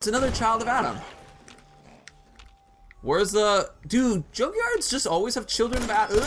It's another child of Adam. Where's the... Dude, junkyards just always have children of Adam.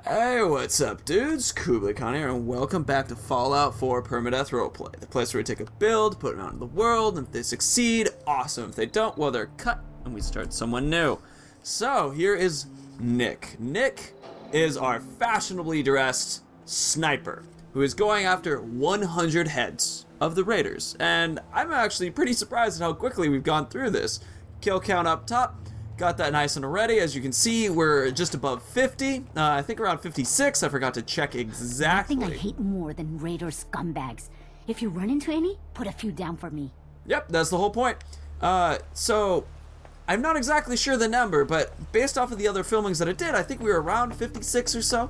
Hey, what's up, dudes? Kublai Khan here, and welcome back to Fallout 4 Permadeath Roleplay. The place where we take a build, put it out in the world, and if they succeed, awesome. If they don't, well, they're cut, and we start someone new. So, here is Nick. Nick is our fashionably dressed sniper, who is going after 100 heads of the raiders, and I'm actually pretty surprised at how quickly we've gone through this. Kill count up top, got that nice and ready. As you can see, we're just above 50, I think around 56, I forgot to check exactly. Nothing I hate more than raider scumbags. If you run into any, put a few down for me. Yep, that's the whole point. So, I'm not exactly sure the number, but based off of the other filmings that I did, I think we were around 56 or so.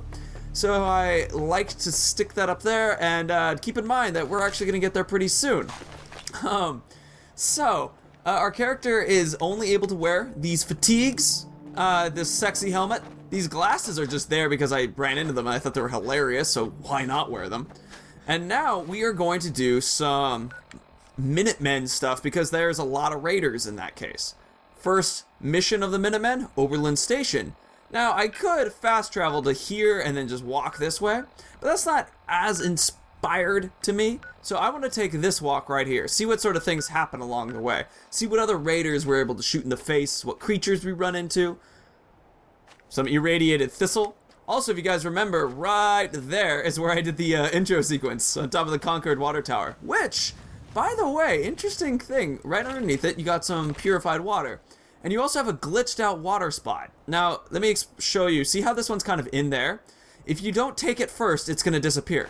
So I like to stick that up there, and keep in mind that we're actually going to get there pretty soon. Our character is only able to wear these fatigues, this sexy helmet. These glasses are just there because I ran into them and I thought they were hilarious, so why not wear them? And now we are going to do some Minutemen stuff because there's a lot of raiders in that case. First mission of the Minutemen, Oberlin Station. Now, I could fast travel to here and then just walk this way, but that's not as inspired to me. So I want to take this walk right here, see what sort of things happen along the way, see what other raiders we're able to shoot in the face, what creatures we run into, some irradiated thistle. Also, if you guys remember, right there is where I did the intro sequence on top of the Conquered Water Tower, which, by the way, interesting thing, right underneath it, you got some purified water. And you also have a glitched out water spot. Now, let me show you. See how this one's kind of in there? If you don't take it first, it's going to disappear.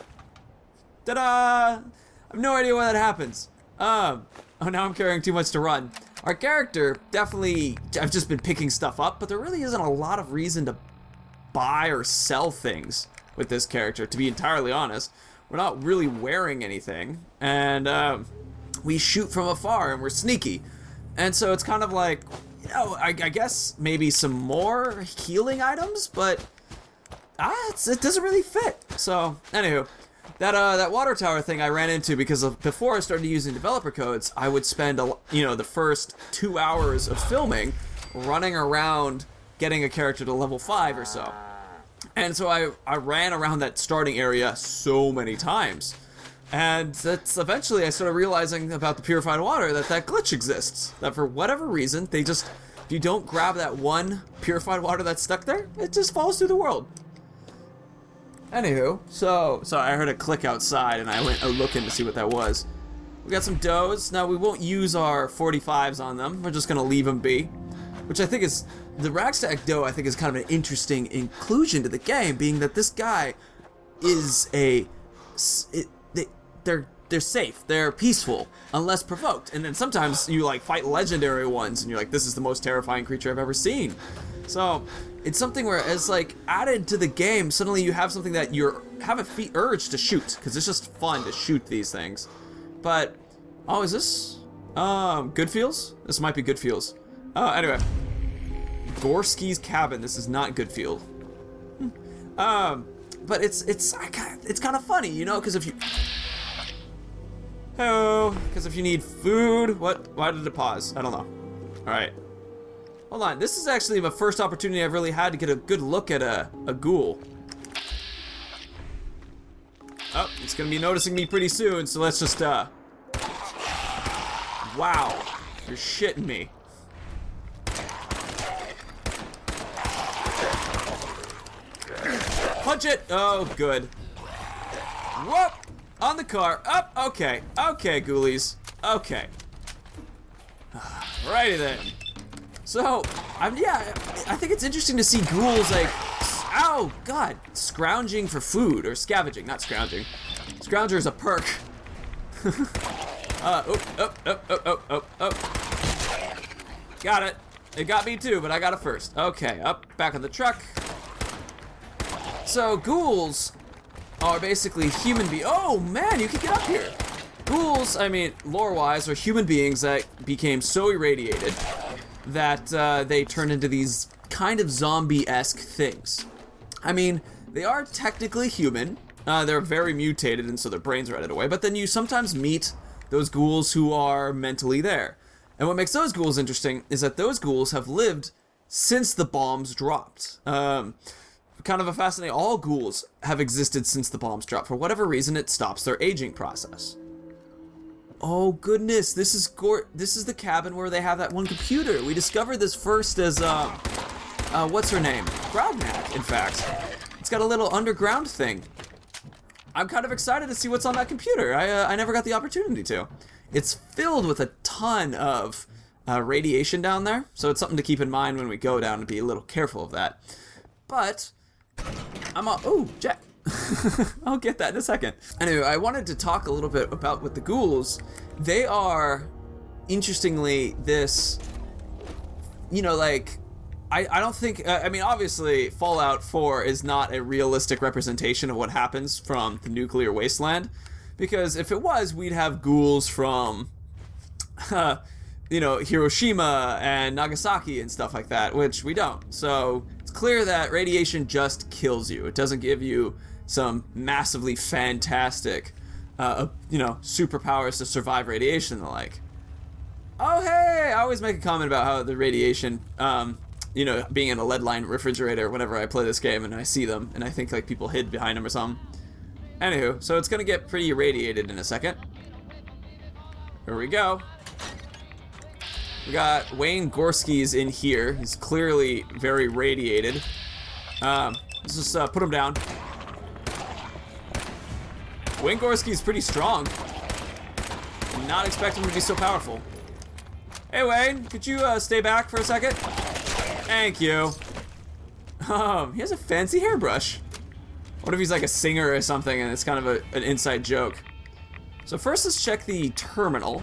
Ta-da! I have no idea why that happens. Oh, now I'm carrying too much to run. Our character, definitely, I've just been picking stuff up, but there really isn't a lot of reason to buy or sell things with this character, to be entirely honest. We're not really wearing anything, and we shoot from afar, and we're sneaky. And so it's kind of like, you know, I guess maybe some more healing items, but it doesn't really fit. So, anywho, that water tower thing I ran into because before I started using developer codes, I would spend the first 2 hours of filming running around getting a character to level 5 or so. And so I ran around that starting area so many times. And that's eventually I started realizing about the purified water that glitch exists. That for whatever reason, if you don't grab that one purified water that's stuck there, it just falls through the world. Anywho, so I heard a click outside and I went looking to see what that was. We got some does. Now we won't use our 45s on them. We're just gonna leave them be. Which I think is, the Ragstack Doe I think is kind of an interesting inclusion to the game, being that this guy is they're safe, they're peaceful, unless provoked. And then sometimes you like fight legendary ones and you're like, this is the most terrifying creature I've ever seen. So it's something where it's like added to the game, suddenly you have something that you have a urge to shoot, because it's just fun to shoot these things. But, oh, is this Goodfields? This might be Goodfields. Anyway, Gorsky's cabin. This is not Goodfield. But it's kind of funny, you know, because if you need food, why did it pause? I don't know. Alright. Hold on, this is actually the first opportunity I've really had to get a good look at a ghoul. Oh, it's gonna be noticing me pretty soon, so let's just, wow. You're shitting me. Punch it! Oh, good. Whoop! On the car. Up. Okay. Okay, ghoulies. Okay. Righty then. So, I think it's interesting to see ghouls like, ow, God, scrounging for food, or scavenging, not scrounging. Scrounger is a perk. Got it. It got me too, but I got it first. Okay, up, back on the truck. So, ghouls are basically human beings. Oh man, you can get up here. Ghouls, I mean, lore-wise, are human beings that became so irradiated that they turned into these kind of zombie-esque things. I mean, they are technically human. They're very mutated, and so their brains are out of the way. But then you sometimes meet those ghouls who are mentally there. And what makes those ghouls interesting is that those ghouls have lived since the bombs dropped. Kind of a fascinating, all ghouls have existed since the bombs dropped. For whatever reason, it stops their aging process. Oh goodness, this is the cabin where they have that one computer. We discovered this first as, what's her name? Grognak, in fact. It's got a little underground thing. I'm kind of excited to see what's on that computer. I never got the opportunity to. It's filled with a ton of radiation down there, so it's something to keep in mind when we go down and be a little careful of that. But, oh, Jack. I'll get that in a second. Anyway, I wanted to talk a little bit about with the ghouls. They are, interestingly, this, you know, like, I don't think, I mean, obviously, Fallout 4 is not a realistic representation of what happens from the nuclear wasteland, because if it was, we'd have ghouls from, you know, Hiroshima and Nagasaki and stuff like that, which we don't. So, it's clear that radiation just kills you. It doesn't give you some massively fantastic, you know, superpowers to survive radiation and the like. Oh, hey! I always make a comment about how the radiation, you know, being in a lead-lined refrigerator whenever I play this game and I see them, and I think, like, people hid behind them or something. Anywho, so it's gonna get pretty irradiated in a second. Here we go. We got Wayne Gorsky's in here. He's clearly very radiated. Let's just put him down. Wayne Gorsky's pretty strong. Did not expect him to be so powerful. Hey Wayne, could you stay back for a second? Thank you. He has a fancy hairbrush. What if he's like a singer or something and it's kind of an inside joke? So first let's check the terminal.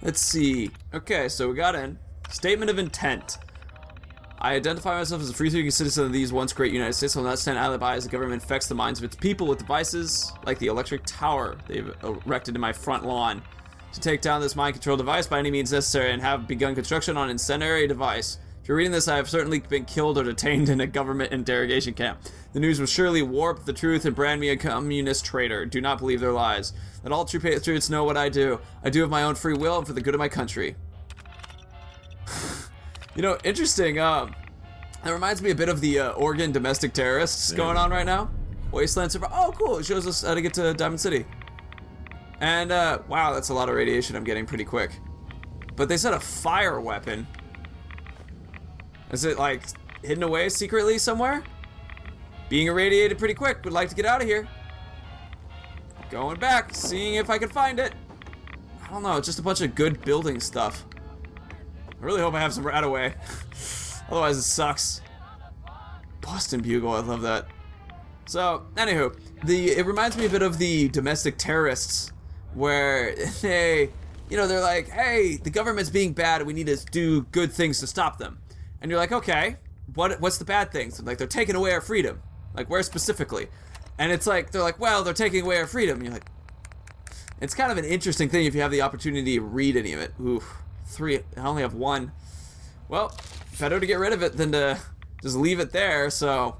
Let's see. Okay, so we got in. Statement of intent. I identify myself as a free-thinking citizen of these once great United States. I will not stand idly by as the government infects the minds of its people with devices like the electric tower they've erected in my front lawn. To take down this mind control device by any means necessary and have begun construction on an incendiary device. If you're reading this, I have certainly been killed or detained in a government interrogation camp. The news will surely warp the truth and brand me a communist traitor. Do not believe their lies. Let all true patriots know what I do. I do of my own free will and for the good of my country. You know, interesting, that reminds me a bit of the Oregon domestic terrorists going on right now. Wasteland survival. Oh, cool, it shows us how to get to Diamond City. And, wow, that's a lot of radiation I'm getting pretty quick. But they said a fire weapon. Is it, like, hidden away secretly somewhere? Being irradiated pretty quick, would like to get out of here. Going back, seeing if I can find it. I don't know, just a bunch of good building stuff. I really hope I have some right away. Otherwise it sucks. Boston Bugle, I love that. So, anywho, it reminds me a bit of the domestic terrorists, where they, you know, they're like, hey, the government's being bad, we need to do good things to stop them. And you're like, okay, what's the bad things? Like, they're taking away our freedom. Like, where specifically? And it's like, they're like, well, they're taking away our freedom. And you're like, it's kind of an interesting thing if you have the opportunity to read any of it. Ooh, 3, I only have 1. Well, better to get rid of it than to just leave it there, so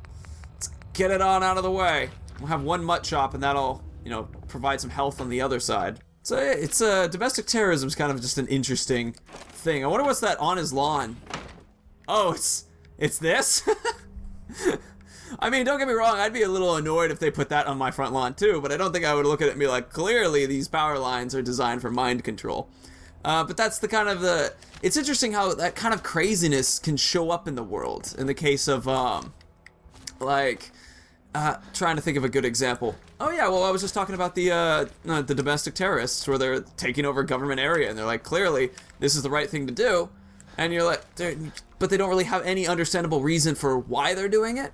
let's get it on out of the way. We'll have 1 mutt chop and that'll, you know, provide some health on the other side. So it's domestic terrorism is kind of just an interesting thing. I wonder what's that on his lawn. Oh, it's this? I mean, don't get me wrong, I'd be a little annoyed if they put that on my front lawn too, but I don't think I would look at it and be like, clearly these power lines are designed for mind control. But that's the kind of it's interesting how that kind of craziness can show up in the world. In the case of, like, trying to think of a good example. Oh yeah, well I was just talking about the domestic terrorists where they're taking over a government area and they're like, clearly this is the right thing to do. And you're like, but they don't really have any understandable reason for why they're doing it,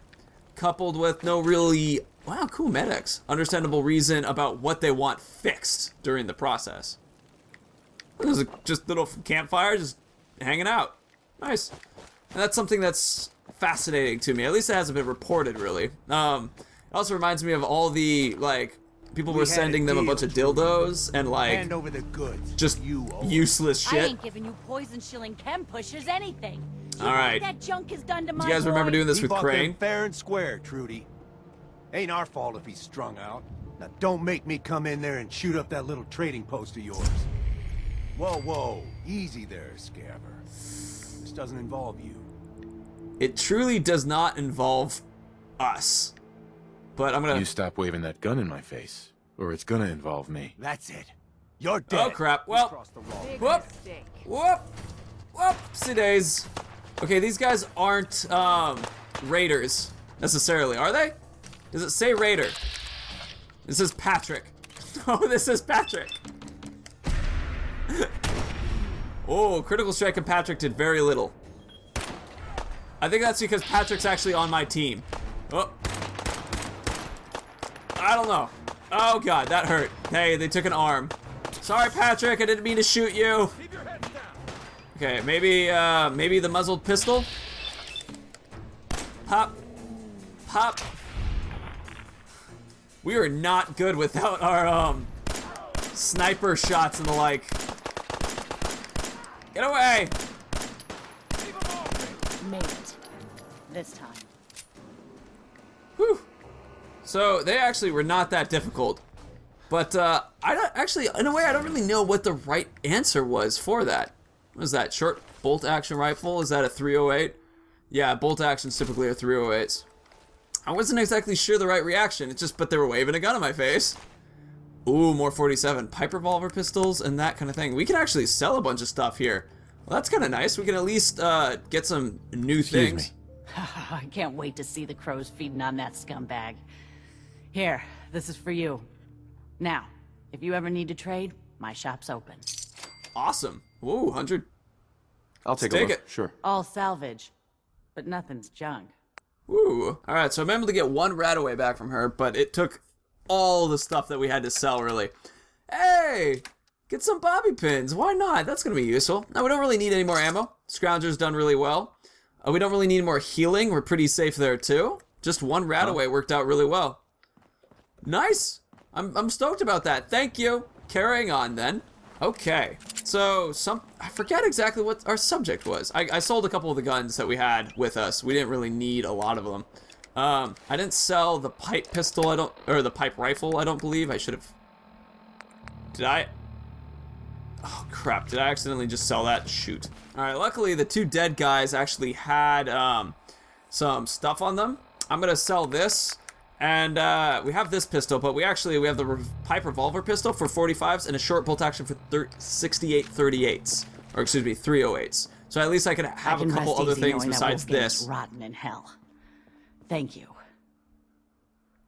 coupled with no really, wow, cool medics, understandable reason about what they want fixed during the process. There's just little campfire, just hanging out. Nice. And that's something that's fascinating to me. At least it hasn't been reported, really. It also reminds me of all the, like, people were sending them a bunch of dildos and, like, hand over the goods. Just useless shit. I ain't giving you poison shilling chem pushers anything. All right. That junk is done to my Do you guys remember doing this with Crane? Fair and square, Trudy. Ain't our fault if he's strung out. Now don't make me come in there and shoot up that little trading post of yours. Whoa, easy there, Scaver. This doesn't involve you. It truly does not involve us. But I'm gonna... You stop waving that gun in my face, or it's gonna involve me. That's it. You're dead. Oh crap, You well... crossed the wrong. Whoop! Whoop! Whoopsie days. Okay, these guys aren't, raiders, necessarily, are they? Does it say raider? This is Patrick. Oh, this is Patrick. Oh, critical strike and Patrick did very little. I think that's because Patrick's actually on my team. Oh. I don't know. Oh god, that hurt. Hey, they took an arm. Sorry, Patrick, I didn't mean to shoot you. Okay, maybe the muzzled pistol? Pop. Pop. We are not good without our, sniper shots and the like. Get away! Made it. This time. Whew. So, they actually were not that difficult. But, I don't, actually, in a way, I don't really know what the right answer was for that. What is that, short bolt action rifle? Is that a 308? Yeah, bolt actions typically are 308s. I wasn't exactly sure the right reaction, it's just, but they were waving a gun in my face. Ooh, more 47. Pipe revolver pistols and that kind of thing. We can actually sell a bunch of stuff here. Well, that's kind of nice. We can at least get some new things. I can't wait to see the crows feeding on that scumbag. Here, this is for you. Now, if you ever need to trade, my shop's open. Awesome. Ooh, 100. I'll take Let's a take look. it. Sure. All salvage, but nothing's junk. Ooh. Alright, so I'm able to get one Radaway back from her, but it took all the stuff that we had to sell, really. Hey! Get some bobby pins. Why not? That's going to be useful. Now, we don't really need any more ammo. Scrounger's done really well. We don't really need more healing. We're pretty safe there, too. Just one Radaway worked out really well. Nice! I'm stoked about that. Thank you. Carrying on, then. Okay. So, I forget exactly what our subject was. I sold a couple of the guns that we had with us. We didn't really need a lot of them. I didn't sell the pipe pistol, or the pipe rifle, I don't believe. I should have... Did I? Oh, crap. Did I accidentally just sell that? Shoot. Alright, luckily the two dead guys actually had, some stuff on them. I'm gonna sell this. And, we have this pistol, but we have the pipe revolver pistol for 45s and a short bolt action for 68 38s. Or, excuse me, 308s. So at least I can have a couple other things besides this. Rotten in hell. Thank you.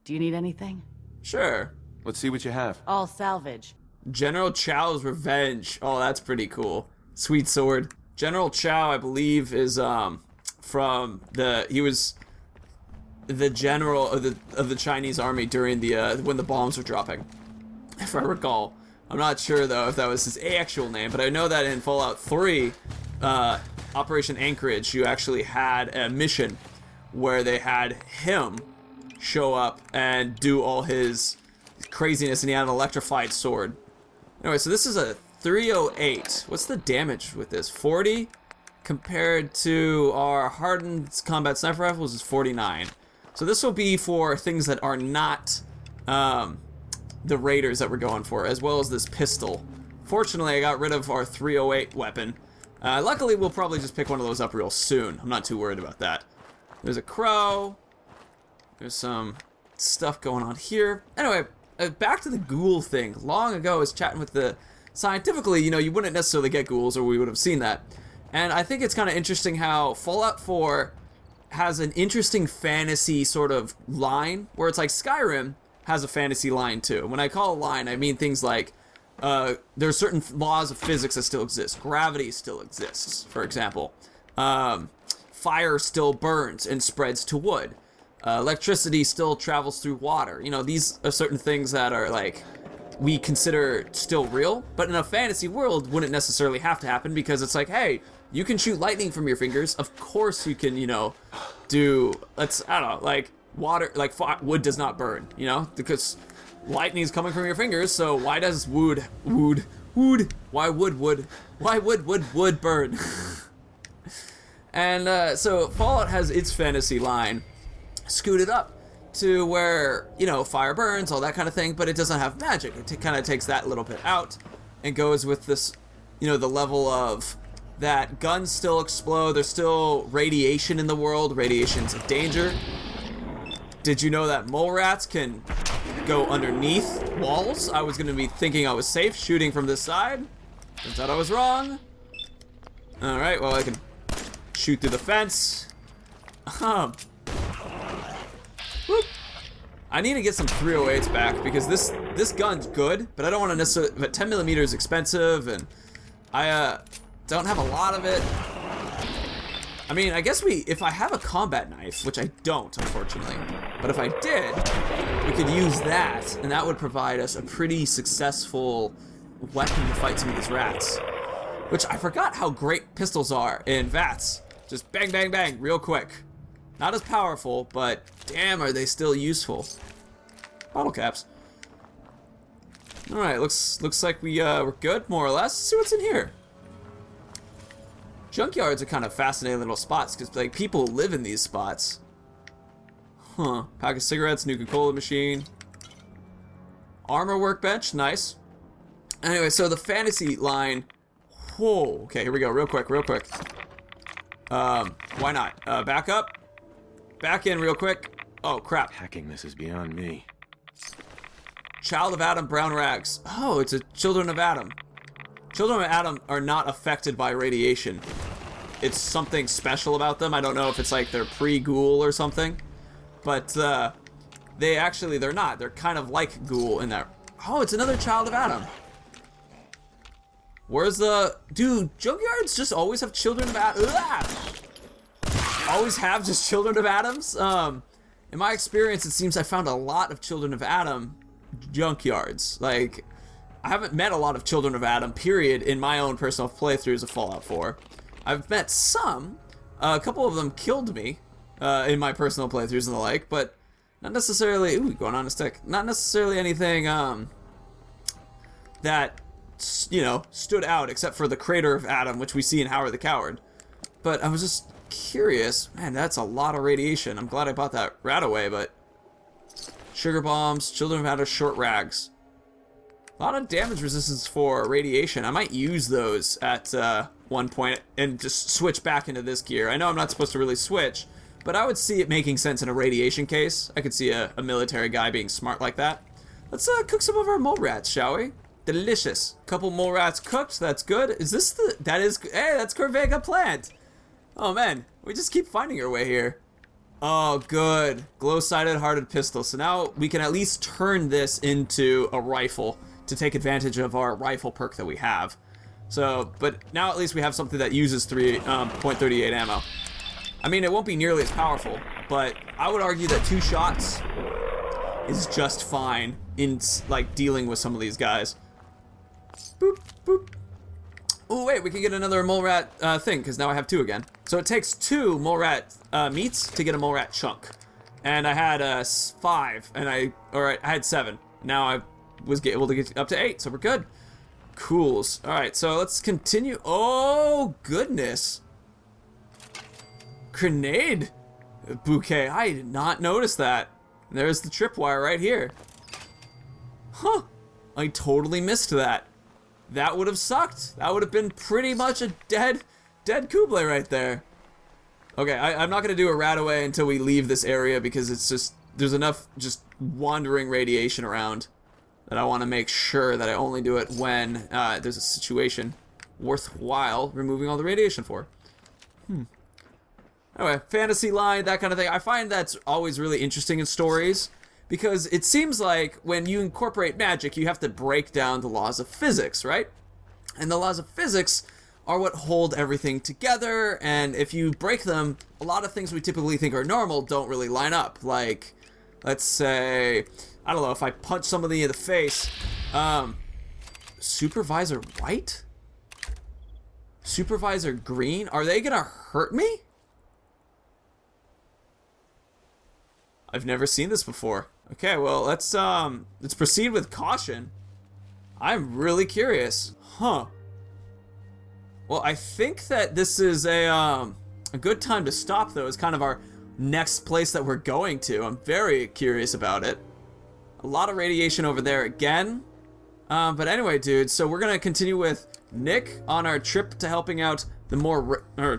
Do you need anything? Sure. Let's see what you have. All salvage. General Chow's Revenge. Oh, that's pretty cool. Sweet sword. General Chow, I believe, is, he was the general of the Chinese army during the when the bombs were dropping, if I recall. I'm not sure though if that was his actual name, but I know that in Fallout 3, Operation Anchorage, you actually had a mission where they had him show up and do all his craziness, and he had an electrified sword. Anyway, so this is a 308. What's the damage with this? 40 compared to our hardened combat sniper rifles is 49. So this will be for things that are not the raiders that we're going for, as well as this pistol. Fortunately, I got rid of our 308 weapon. Luckily, we'll probably just pick one of those up real soon. I'm not too worried about that. There's a crow. There's some stuff going on here. Anyway, back to the ghoul thing. Long ago, I was chatting with the... Scientifically, you know, you wouldn't necessarily get ghouls, or we would have seen that. And I think it's kind of interesting how Fallout 4 has an interesting fantasy sort of line, where it's like Skyrim has a fantasy line too. When I call a line, I mean things like there are certain laws of physics that still exist. Gravity still exists, for example. Fire still burns and spreads to wood. Electricity still travels through water. You know, these are certain things that are like we consider still real, but in a fantasy world wouldn't necessarily have to happen, because it's like, hey, you can shoot lightning from your fingers. Of course you can, you know, do, I don't know, like water, like wood does not burn, you know, because lightning is coming from your fingers. So why does why would wood burn? And so Fallout has its fantasy line scooted up to where, you know, fire burns, all that kind of thing, but it doesn't have magic. It kind of takes that little bit out and goes with this, you know, the level of that guns still explode. There's still radiation in the world. Radiation's a danger. Did you know that mole rats can go underneath walls? I was going to be thinking I was safe shooting from this side. Turns out I was wrong. Alright, well, I can shoot through the fence. Whoop. I need to get some 308s back because this gun's good, but I don't want to necessarily. But 10mm is expensive, and I don't have a lot of it. I mean, I guess if I have a combat knife, which I don't, unfortunately, but if I did, we could use that, and that would provide us a pretty successful weapon to fight some of these rats. Which I forgot how great pistols are in VATS. Just bang, bang, bang, real quick. Not as powerful, but damn, are they still useful. Bottle caps. All right, looks like we're good, more or less. Let's see what's in here. Junkyards are kind of fascinating little spots because like people live in these spots. Huh? Pack of cigarettes, Nuka-Cola machine, armor workbench, nice. Anyway, so the fantasy line. Whoa. Okay, here we go. Real quick. Why not? Back up. Back in real quick. Oh, crap. Hacking this is beyond me. Child of Adam, brown rags. Oh, it's a Children of Adam. Children of Adam are not affected by radiation. It's something special about them. I don't know if it's like they're pre-ghoul or something. But, they're not. They're kind of like ghoul in that. Oh, it's another Child of Adam. Where's the... Dude, junkyards just always have Children of Adam. Always have just Children of Adams. In my experience, it seems I found a lot of Children of Adam junkyards. Like, I haven't met a lot of Children of Adam, period, in my own personal playthroughs of Fallout 4. I've met some. A couple of them killed me in my personal playthroughs and the like, but not necessarily... Ooh, going on a stick. Not necessarily anything that... you know, stood out except for the crater of Adam, which we see in Howard the Coward. But I was just curious. Man, that's a lot of radiation. I'm glad I bought that rat away, but... Sugar bombs, Children of Adam, short rags. A lot of damage resistance for radiation. I might use those at one point and just switch back into this gear. I know I'm not supposed to really switch, but I would see it making sense in a radiation case. I could see a military guy being smart like that. Let's cook some of our mole rats, shall we? Delicious. Couple mole rats cooked. That's good. Is this the... That is... Hey, that's Corvega plant. Oh, man. We just keep finding our way here. Oh, good. Glow-sighted hearted pistol. So now we can at least turn this into a rifle to take advantage of our rifle perk that we have. So, but now at least we have something that uses .38 ammo. I mean, it won't be nearly as powerful, but I would argue that 2 shots is just fine in, like, dealing with some of these guys. Boop, boop. Oh, wait, we can get another mole rat thing, because now I have 2 again. So it takes 2 mole rat meats to get a mole rat chunk. And I had 5, and I had 7. Now I was able to get up to 8, so we're good. Cools. Alright, so let's continue. Oh, goodness. Grenade bouquet. I did not notice that. There's the tripwire right here. Huh. I totally missed that. That would have sucked. That would have been pretty much a dead Kublai right there. Okay, I'm not going to do a rat away until we leave this area because it's just, there's enough just wandering radiation around that I want to make sure that I only do it when there's a situation worthwhile removing all the radiation for. Anyway, fantasy line, that kind of thing. I find that's always really interesting in stories because it seems like when you incorporate magic, you have to break down the laws of physics, right? And the laws of physics are what hold everything together, and if you break them, a lot of things we typically think are normal don't really line up. Like, let's say, I don't know, if I punch somebody in the face, Supervisor White? Supervisor Green? Are they gonna hurt me? I've never seen this before. Okay, well, let's proceed with caution. I'm really curious. Huh. Well, I think that this is a good time to stop, though. It's kind of our next place that we're going to. I'm very curious about it. A lot of radiation over there again. But anyway, dude, so we're gonna continue with Nick on our trip to helping out the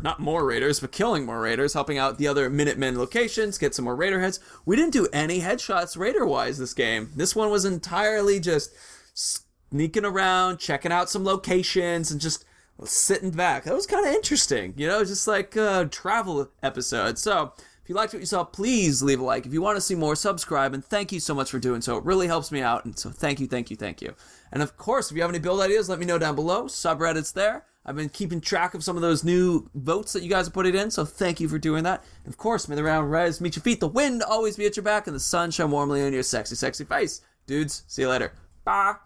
not more raiders, but killing more raiders, helping out the other Minutemen locations, get some more raider heads. We didn't do any headshots raider-wise this game. This one was entirely just sneaking around, checking out some locations, and just sitting back. That was kind of interesting, you know, just like a travel episode. So, if you liked what you saw, please leave a like. If you want to see more, subscribe, and thank you so much for doing so. It really helps me out, and so thank you, thank you, thank you. And of course, if you have any build ideas, let me know down below. Subreddit's there. I've been keeping track of some of those new votes that you guys have put it in, so thank you for doing that. And of course, may the round res meet your feet, the wind always be at your back, and the sun shine warmly on your sexy, sexy face. Dudes, see you later. Bye.